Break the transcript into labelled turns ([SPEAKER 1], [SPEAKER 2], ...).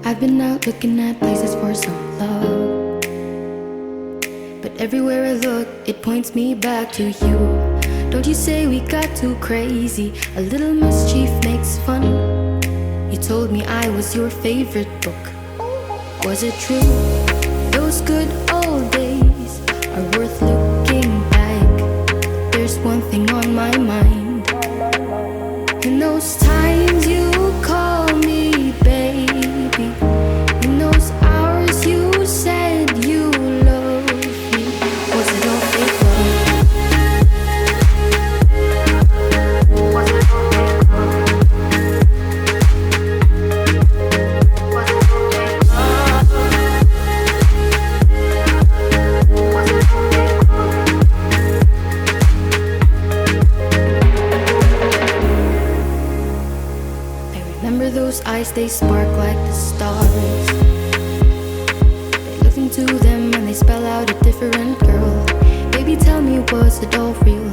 [SPEAKER 1] I've been out looking at places for some love, but everywhere I look, it points me back to you. Don't you say we got too crazy? A little mischief makes fun. You told me I was your favorite book. Was it true? Those good old days are worth looking back. There's one thing on my mind. In those times you call me baby, in those hours you said you loved me. Was it all fake love? Was it all fake love? Was it all fake love? Was it all fake love? I remember those eyes, they spark like the stars. I look into them and they spell out a different girl. Baby, tell me, was it all real?